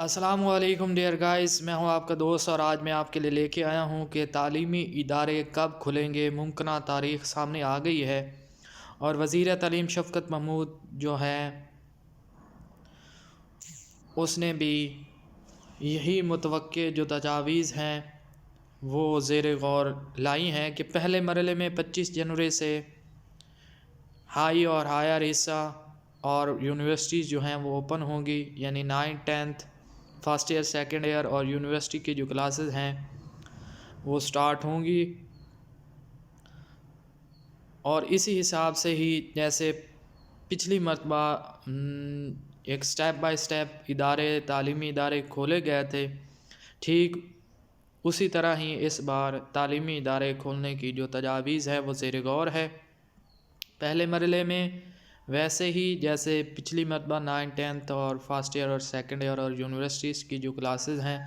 السلام علیکم dear guys, میں ہوں آپ کا دوست اور آج میں آپ کے لیے لے کے آیا ہوں کہ تعلیمی ادارے کب کھلیں گے۔ ممکنہ تاریخ سامنے آ گئی ہے اور وزیر تعلیم شفقت محمود جو ہے اس نے بھی یہی متوقع جو تجاویز ہیں وہ زیر غور لائی ہیں کہ پہلے مرحلے میں 25 جنوری سے ہائی اور ہائر حصہ اور یونیورسٹیز جو ہیں وہ اوپن ہوں گی، یعنی 9th 10th first year second year اور یونیورسٹی کی جو کلاسز ہیں وہ سٹارٹ ہوں گی۔ اور اسی حساب سے ہی جیسے پچھلی مرتبہ ایک سٹیپ بائی سٹیپ تعلیمی ادارے کھولے گئے تھے، ٹھیک اسی طرح ہی اس بار تعلیمی ادارے کھولنے کی جو تجاویز ہے وہ زیر غور ہے۔ پہلے مرحلے میں ویسے ہی جیسے پچھلی مرتبہ 9th 10th اور فرسٹ ایئر اور سیکنڈ ایئر اور یونیورسٹیز کی جو کلاسز ہیں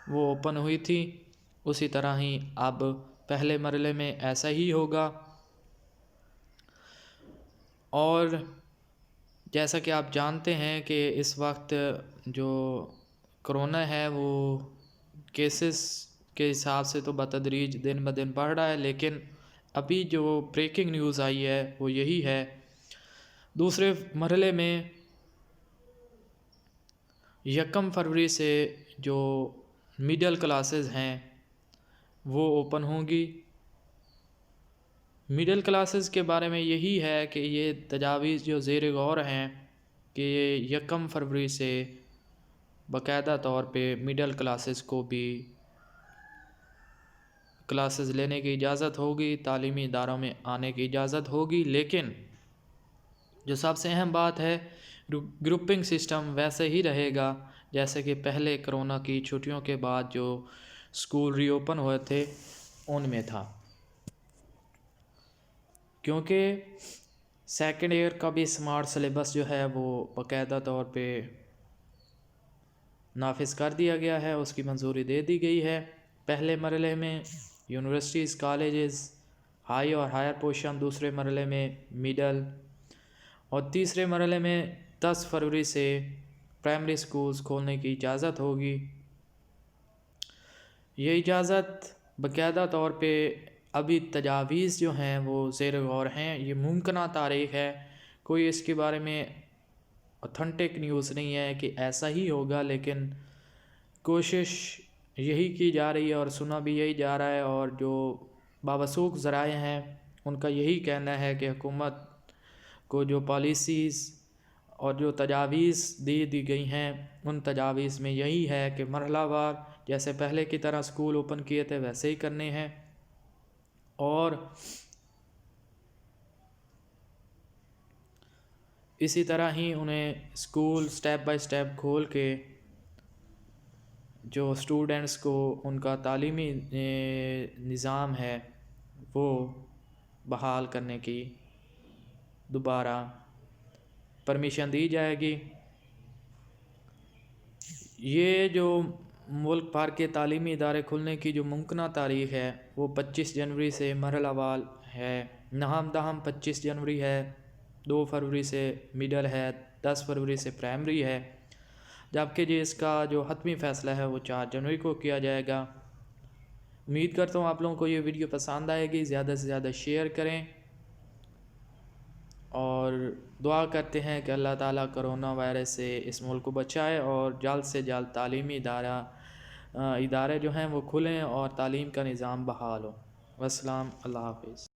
وہ اوپن ہوئی تھی، اسی طرح ہی اب پہلے مرحلے میں ایسا ہی ہوگا۔ اور جیسا کہ آپ جانتے ہیں کہ اس وقت جو کرونا ہے وہ کیسز کے حساب سے تو بتدریج دن بدن بڑھ رہا ہے، لیکن ابھی جو بریکنگ نیوز آئی ہے وہ یہی ہے۔ دوسرے مرحلے میں 1 فروری سے جو میڈل کلاسز ہیں وہ اوپن ہوں گی۔ میڈل کلاسز کے بارے میں یہی ہے کہ یہ تجاویز جو زیر غور ہیں کہ 1 فروری سے باقاعدہ طور پہ میڈل کلاسز کو بھی کلاسز لینے کی اجازت ہوگی، تعلیمی اداروں میں آنے کی اجازت ہوگی، لیکن جو سب سے اہم بات ہے گروپنگ سسٹم ویسے ہی رہے گا جیسے کہ پہلے کرونا کی چھٹیوں کے بعد جو سکول ری اوپن ہوئے تھے ان میں تھا، کیونکہ سیکنڈ ایئر کا بھی سمارٹ سلیبس جو ہے وہ باقاعدہ طور پہ نافذ کر دیا گیا ہے، اس کی منظوری دے دی گئی ہے۔ پہلے مرحلے میں یونیورسٹیز، کالجز، ہائی اور ہائر پوزیشن، دوسرے مرحلے میں میڈل اور تیسرے مرحلے میں 10 فروری سے پرائمری سکولز کھولنے کی اجازت ہوگی۔ یہ اجازت باقاعدہ طور پہ ابھی تجاویز جو ہیں وہ زیر غور ہیں، یہ ممکنہ تاریخ ہے، کوئی اس کے بارے میں اتھنٹک نیوز نہیں ہے کہ ایسا ہی ہوگا، لیکن کوشش یہی کی جا رہی ہے اور سنا بھی یہی جا رہا ہے، اور جو باوثوق ذرائع ہیں ان کا یہی کہنا ہے کہ حکومت کو جو پالیسیز اور جو تجاویز دی گئی ہیں ان تجاویز میں یہی ہے کہ مرحلہ وار جیسے پہلے کی طرح سکول اوپن کیے تھے ویسے ہی کرنے ہیں، اور اسی طرح ہی انہیں سکول سٹیپ بائی سٹیپ کھول کے جو اسٹوڈنٹس کو ان کا تعلیمی نظام ہے وہ بحال کرنے کی دوبارہ پرمیشن دی جائے گی۔ یہ جو ملک بھر کے تعلیمی ادارے کھلنے کی جو ممکنہ تاریخ ہے وہ 25 جنوری سے مرحلہ وار ہے، نہم دہم 25 جنوری ہے، 2 فروری سے میڈل ہے، 10 فروری سے پرائمری ہے، جبکہ اس کا جو حتمی فیصلہ ہے وہ 4 جنوری کو کیا جائے گا۔ امید کرتا ہوں آپ لوگوں کو یہ ویڈیو پسند آئے گی، زیادہ سے زیادہ شیئر کریں اور دعا کرتے ہیں کہ اللہ تعالیٰ کرونا وائرس سے اس ملک کو بچائے اور جلد سے جلد تعلیمی ادارے جو ہیں وہ کھلیں اور تعلیم کا نظام بحال ہو۔ والسلام، اللہ حافظ۔